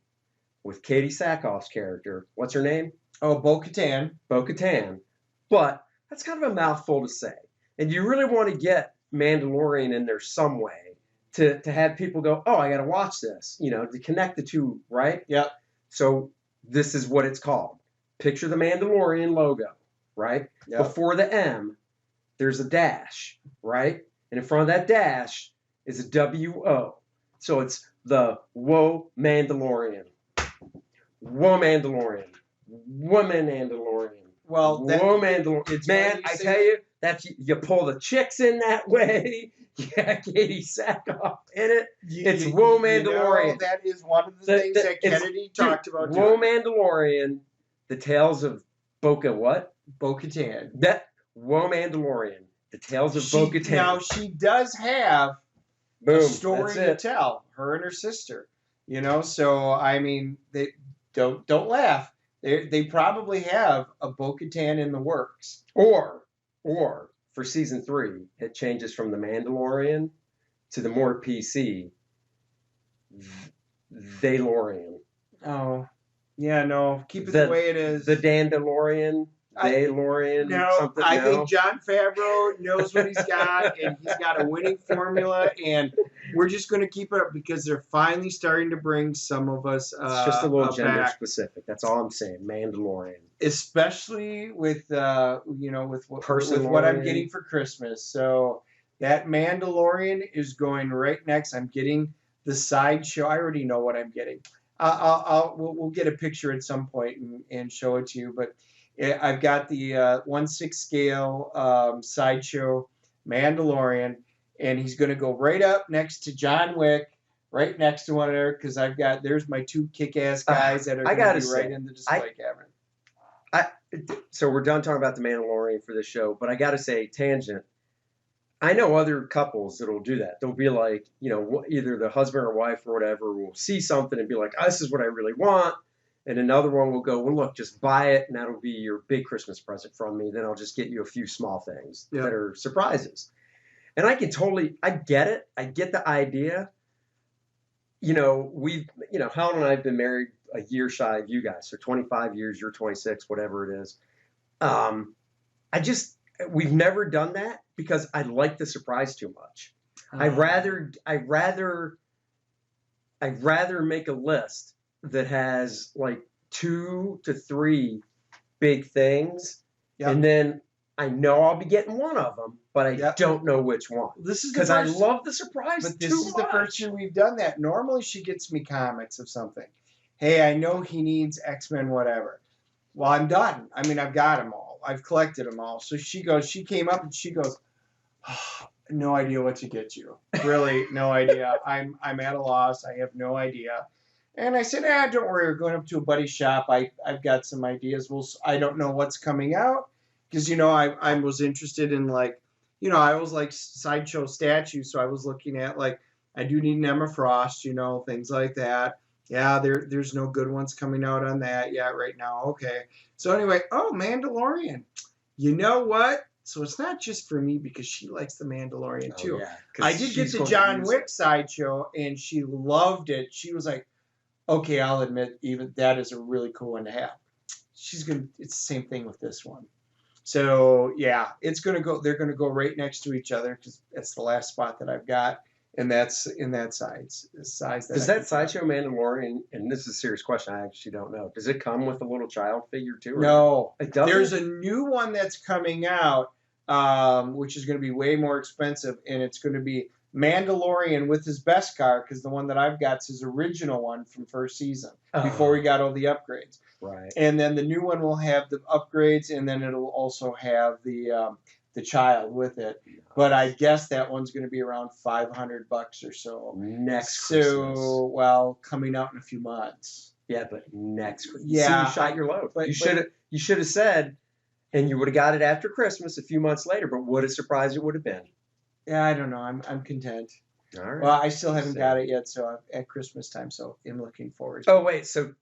with Katie Sackhoff's character. What's her name? Oh, Bo-Katan. Bo-Katan. But that's kind of a mouthful to say. And you really want to get Mandalorian in there some way. to have people go, oh, I got to watch this, to connect the two, right? Yep. So this is what it's called. Picture the Mandalorian logo, right? Yep. Before the M, there's a dash, right? And in front of that dash is a W-O. So it's the Whoa Mandalorian. Whoa Mandalorian. Whoa Mandalorian. Well, whoa Mandalorian. Man, I tell you, that's you pull the chicks in that way. Yeah, Katie Sackhoff in it. It's Whoa Mandalorian. That is one of the things that Kennedy talked about. Whoa Mandalorian. The Tales of Boca what? Bo-Katan. That Whoa Mandalorian. The Tales of Bo-Katan. Now she does have a story to tell. Her and her sister. So I mean, they don't laugh. They probably have a Bo-Katan in the works. Or for season 3, it changes from the Mandalorian to the more PC Daylorian. Oh, yeah, no, keep it the way it is. The Dandalorian, Daylorian. No, I think Jon Favreau knows what he's got, and he's got a winning formula, and we're just going to keep it up because they're finally starting to bring some of us. It's just a little gender back. Specific. That's all I'm saying. Mandalorian, especially with what I'm getting for Christmas. So that Mandalorian is going right next. I'm getting the sideshow. I already know what I'm getting. We'll get a picture at some point and show it to you. But I've got the 1/6 scale sideshow Mandalorian, and he's going to go right up next to John Wick, right next to one another, because there's my two kick-ass guys that are going to be right in the display cabinet. So we're done talking about the Mandalorian for this show, but I got to say, tangent. I know other couples that'll do that. They'll be like, either the husband or wife or whatever will see something and be like, oh, this is what I really want. And another one will go, well, look, just buy it, and that'll be your big Christmas present from me. Then I'll just get you a few small things that are surprises. And I get it. I get the idea. Helen and I have been married a year shy of you guys. So 25 years, you're 26, whatever it is. We've never done that because I like the surprise too much. I'd rather make a list that has like 2 to 3 big things, and then I know I'll be getting one of them, but I don't know which one. This is because I love the surprise. But this is the first year we've done that. Normally, she gets me comics of something. Hey, I know he needs X-Men, whatever. Well, I'm done. I mean, I've got them all. I've collected them all. So she came up and she goes, oh, no idea what to get you. Really, no idea. I'm at a loss. I have no idea. And I said, don't worry. We're going up to a buddy's shop. I've got some ideas. I don't know what's coming out because, I was interested in I always like sideshow statues. So I was looking at I do need an Emma Frost, things like that. Yeah, there's no good ones coming out on that yet right now. Okay. So anyway, Mandalorian. You know what? So it's not just for me because she likes the Mandalorian too. Yeah, I did get the John Wick sideshow and she loved it. She was like, okay, I'll admit even that is a really cool one to have. It's the same thing with this one. So yeah, they're gonna go right next to each other because that's the last spot that I've got. And that's in that size. Does that sideshow Mandalorian, and this is a serious question, I actually don't know. Does it come with a little child figure too? No. It doesn't? There's a new one that's coming out, which is going to be way more expensive, and it's going to be Mandalorian with his Beskar, because the one that I've got is his original one from first season, before we got all the upgrades. Right. And then the new one will have the upgrades, and then it'll also have the child with it. But I guess that one's going to be around $500 or so next Christmas. So, coming out in a few months. Yeah, but next Christmas. Yeah, so you shot your load. But you should have said, and you would have got it after Christmas a few months later. But what a surprise it would have been. Yeah, I don't know. I'm content. All right. Well, I still haven't got it yet, so at Christmas time. So I'm looking forward to it. Oh wait, so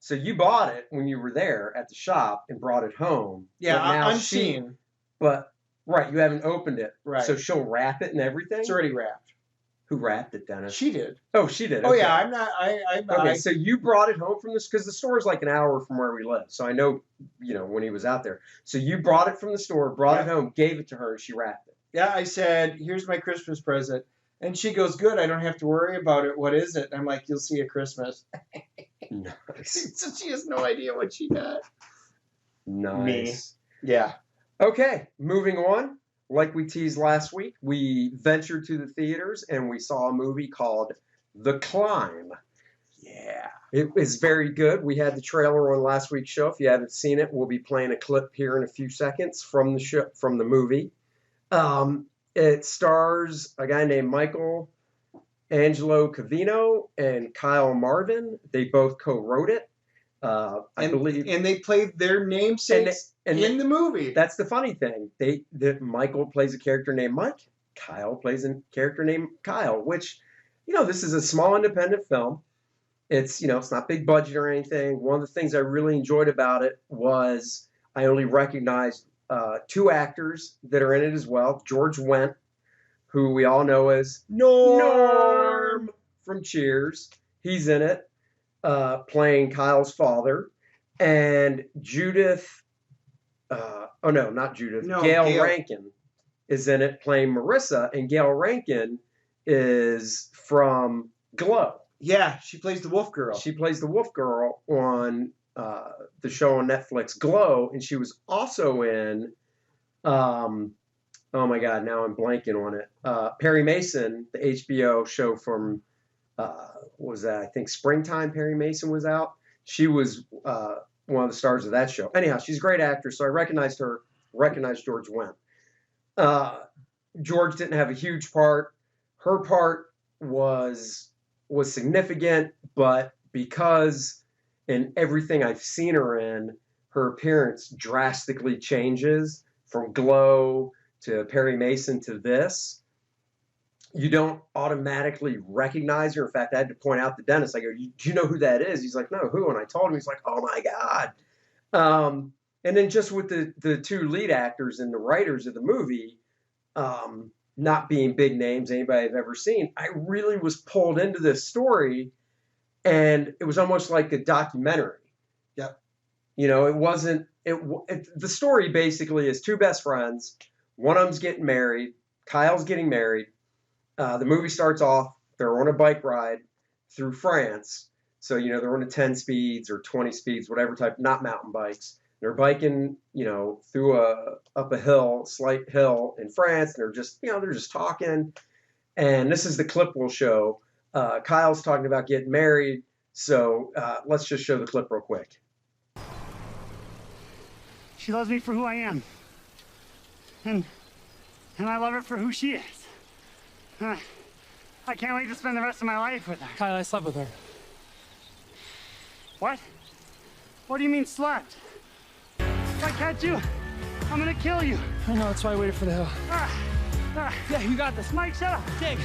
you bought it when you were there at the shop and brought it home. Yeah, unseen. Right, you haven't opened it. Right. So she'll wrap it and everything? It's already wrapped. Who wrapped it, Dennis? She did. Oh, she did. Okay. Oh, yeah, I'm not... Okay, so you brought it home from this... Because the store is like an hour from where we live. So I know, when he was out there. So you brought it from the store, brought it home, gave it to her, and she wrapped it. Yeah, I said, here's my Christmas present. And she goes, good, I don't have to worry about it. What is it? And I'm like, you'll see at Christmas. Nice. So she has no idea what she got. Nice. Me. Yeah. Okay, moving on. Like we teased last week, we ventured to the theaters and we saw a movie called The Climb. Yeah. It is very good. We had the trailer on last week's show. If you haven't seen it, we'll be playing a clip here in a few seconds from the show, from the movie. It stars a guy named Michael Angelo Cavino and Kyle Marvin. They both co-wrote it. I believe, and they played their namesakes in the movie. That's the funny thing. Michael plays a character named Mike. Kyle plays a character named Kyle. Which, this is a small independent film. It's it's not big budget or anything. One of the things I really enjoyed about it was I only recognized two actors that are in it as well. George Wendt, who we all know as Norm from Cheers. He's in it, playing Kyle's father. And Judith, not Judith, Gail Rankin is in it playing Marissa. And Gail Rankin is from Glow. Yeah, she plays the Wolf Girl. She plays the Wolf Girl on the show on Netflix, Glow, and she was also in, oh my God, now I'm blanking on it. Perry Mason, the HBO show from, what was that? I think Springtime. Perry Mason was out. She was one of the stars of that show. Anyhow, she's a great actress, so I recognized George Wendt. George didn't have a huge part. Her part was significant, but because in everything I've seen her in, her appearance drastically changes from Glow to Perry Mason to this. You don't automatically recognize her. In fact, I had to point out to Dennis, I go, do you know who that is? He's like, no, who? And I told him, he's like, oh my God. And then just with the two lead actors and the writers of the movie, not being big names anybody I've ever seen, I really was pulled into this story, and it was almost like a documentary. Yeah. It wasn't, the story basically is two best friends. One of them's getting married. Kyle's getting married. The movie starts off, they're on a bike ride through France. So, they're on a 10 speeds or 20 speeds, whatever type, not mountain bikes. They're biking, through up a hill, slight hill in France, and they're just talking. And this is the clip we'll show. Kyle's talking about getting married, so let's just show the clip real quick. She loves me for who I am, and I love her for who she is. I can't wait to spend the rest of my life with her. Kyle, I slept with her. What? What do you mean slept? If I catch you, I'm gonna kill you. I know, that's why I waited for the hill. Yeah, you got this. Mike, shut up. Dig.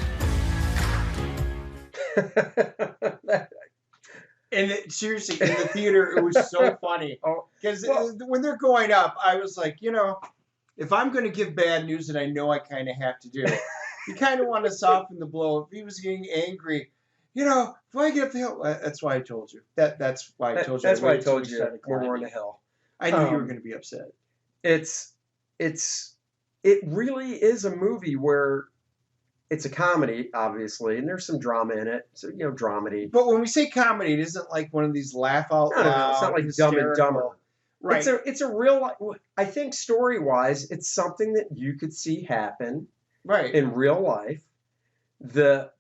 And seriously, in the theater, it was so funny. Because when they're going up, I was like, if I'm going to give bad news that I know I kind of have to do, you kind of want to soften the blow. If he was getting angry, if I get up the hill, that's why I told you. That's why I told you. That's why I told you we're on the hill. I knew you were going to be upset. It really is a movie where it's a comedy, obviously, and there's some drama in it. So, dramedy. But when we say comedy, it isn't like one of these laugh out loud. No, it's not like Dumb and Dumber. Right. It's a real, I think story-wise, it's something that you could see happen in real life. The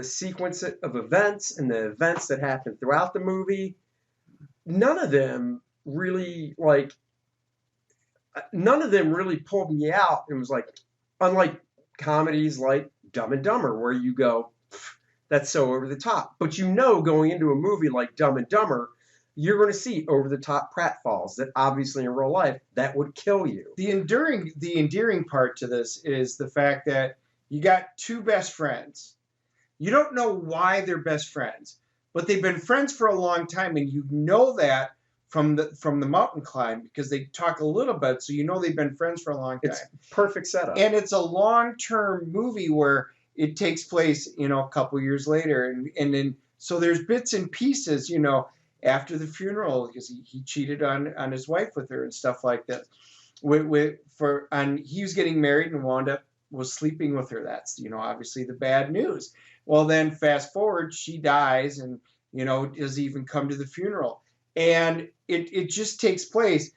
sequence of events and the events that happen throughout the movie, none of them really pulled me out. It was like, unlike comedies like Dumb and Dumber, where you go, that's so over the top. But going into a movie like Dumb and Dumber, you're going to see over the top pratfalls that obviously in real life that would kill you. The endearing part to this is the fact that you got two best friends. You don't know why they're best friends, but they've been friends for a long time, and you know that from the mountain climb because they talk a little bit, so they've been friends for a long time. It's perfect setup. And it's a long-term movie where it takes place, a couple years later, and then so there's bits and pieces, after the funeral because he cheated on his wife with her and stuff like that. And he was getting married and wound up was sleeping with her. That's, obviously the bad news. Well, then fast forward, she dies and, doesn't even come to the funeral. And it just takes place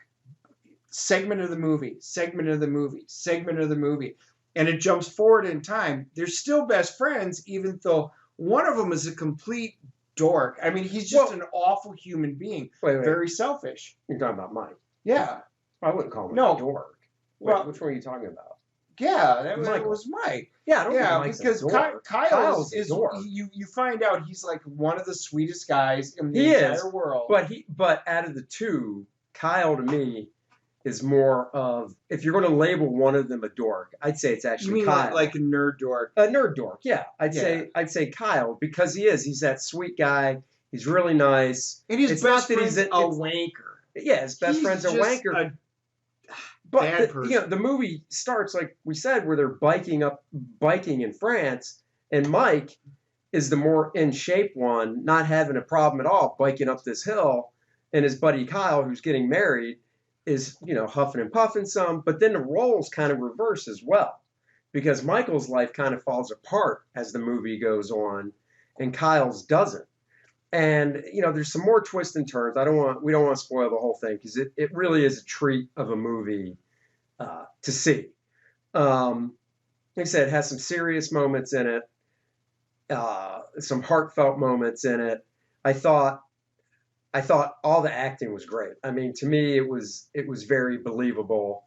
segment of the movie, segment of the movie, segment of the movie. And it jumps forward in time. They're still best friends, even though one of them is a complete dork. I mean, he's just an awful human being. Wait. Very selfish. You're talking about Mike. Yeah. I wouldn't call him No. a dork. Well- Which one are you talking about? Yeah, that Michael. was Mike. Yeah, I don't think Mike's because a dork. Kyle a dork. you find out he's like one of the sweetest guys in the He entire is, world. But out of the two, Kyle to me is more of, if you're going to label one of them a dork, I'd say it's you actually mean Kyle. like a nerd dork? A nerd dork, yeah. I'd say Kyle, because he is. He's that sweet guy. He's really nice. And his It's best not that friend's he's a it's- wanker. Yeah, his best He's friend's a just wanker. a bad person. The movie starts, like we said, where they're biking in France, and Mike is the more in shape one, not having a problem at all biking up this hill, and his buddy Kyle, who's getting married, is huffing and puffing some. But then the roles kind of reverse as well, because Michael's life kind of falls apart as the movie goes on, and Kyle's doesn't. And there's some more twists and turns. We don't want to spoil the whole thing, because it really is a treat of a movie to see. Like I said, it has some serious moments in it, some heartfelt moments in it. I thought all the acting was great. I mean, to me, it was very believable.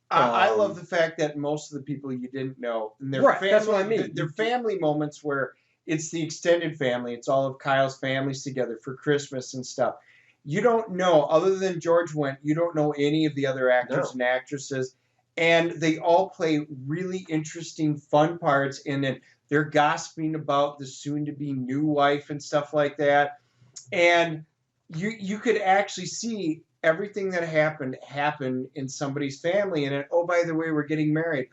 I love the fact that most of the people you didn't know, and their Right, family, that's what I mean. Their family moments where it's the extended family. It's all of Kyle's families together for Christmas and stuff. You don't know, other than George Wendt, you don't know any of the other actors and actresses. And they all play really interesting, fun parts in it. They're gossiping about the soon-to-be new wife and stuff like that. And you could actually see everything that happened in somebody's family. And oh, by the way, we're getting married.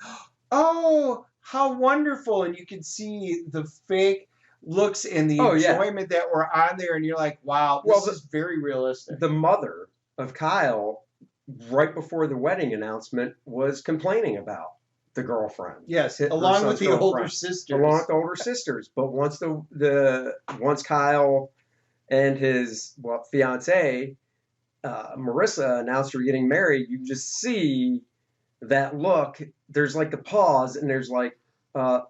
Oh, how wonderful. And you can see the fake looks and the enjoyment that were on there. And you're like, wow, this is very realistic. The mother of Kyle, right before the wedding announcement, was complaining about the girlfriend. Yes, her along with son's the older girlfriend. sisters. Along with the older sisters. But once once Kyle and his fiance Marissa announced they're getting married, you just see that look. There's like the pause, and there's like, oh,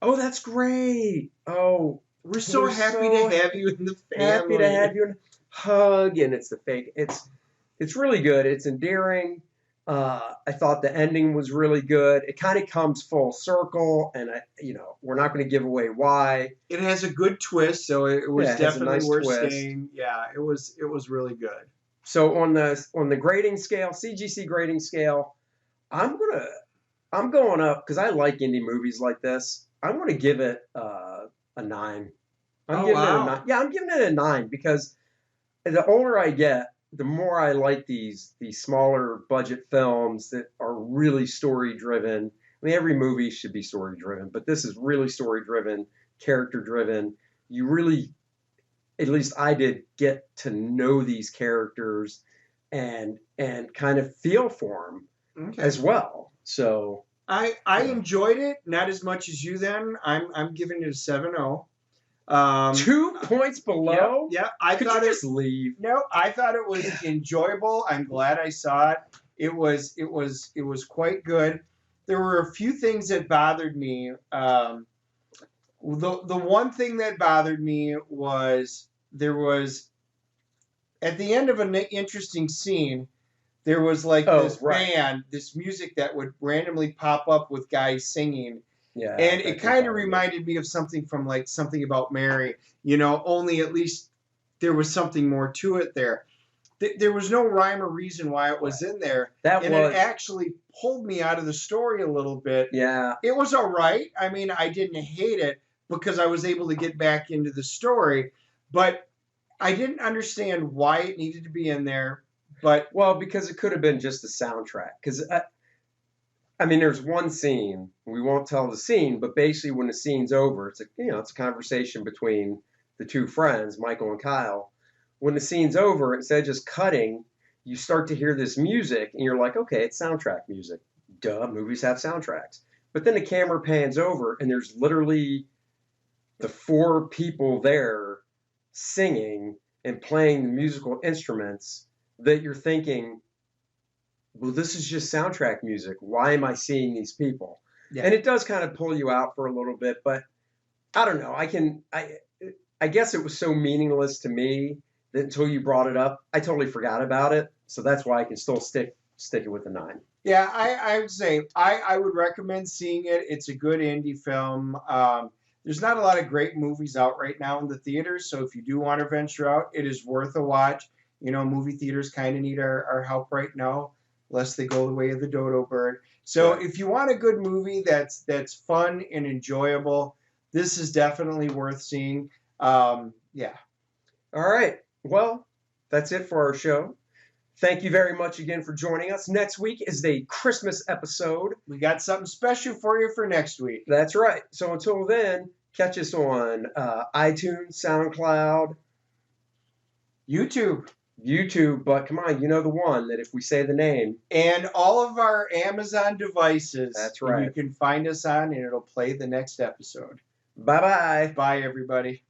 that's great. Oh, we're so happy to have you in the family. Happy to have you in hug, and it's the fake. It's really good. It's endearing. I thought the ending was really good. It kind of comes full circle, and we're not going to give away why. It has a good twist, so it was definitely nice worth twist. seeing. Yeah, it was really good. So on the grading scale, CGC grading scale, I'm going up because I like indie movies like this. I'm going to give it a 9. I'm giving it a 9. Yeah, I'm giving it a 9 because the older I get, the more I like these smaller budget films that are really story driven. I mean, every movie should be story driven, but this is really story driven, character driven. You really, at least I did, get to know these characters and kind of feel for them as well. So I enjoyed it, not as much as you. Then I'm giving it a 7.0. 2 points below. Yeah, Could you just leave? No, I thought it was enjoyable. I'm glad I saw it. It was quite good. There were a few things that bothered me. The one thing that bothered me was there was at the end of an interesting scene, there was like this band, this music that would randomly pop up with guys singing. Yeah, and it kind of reminded me of something from like Something About Mary, only at least there was something more to it there. There was no rhyme or reason why it was in there. It actually pulled me out of the story a little bit. Yeah. It was all right. I mean, I didn't hate it because I was able to get back into the story, but I didn't understand why it needed to be in there. But because it could have been just a soundtrack. Because I mean, there's one scene. We won't tell the scene, but basically, when the scene's over, it's it's a conversation between the two friends, Michael and Kyle. When the scene's over, instead of just cutting, you start to hear this music, and you're like, okay, it's soundtrack music. duh, movies have soundtracks. But then the camera pans over and there's literally the 4 people there singing and playing the musical instruments that you're thinking, well, this is just soundtrack music. Why am I seeing these people? Yeah. And it does kind of pull you out for a little bit, but I don't know. I guess it was so meaningless to me that until you brought it up, I totally forgot about it. So that's why I can still stick it with the 9. Yeah, I would say I would recommend seeing it. It's a good indie film. There's not a lot of great movies out right now in the theaters, so if you do want to venture out, it is worth a watch. You know, movie theaters kind of need our help right now, lest they go the way of the dodo bird. So if you want a good movie that's fun and enjoyable, this is definitely worth seeing. Yeah. All right. Well, that's it for our show. Thank you very much again for joining us. Next week is the Christmas episode. We got something special for you for next week. That's right. So until then, catch us on iTunes, SoundCloud, YouTube. But come on, you know the one that if we say the name. And all of our Amazon devices. That's right. You can find us on, and it'll play the next episode. Bye-bye. Bye, everybody.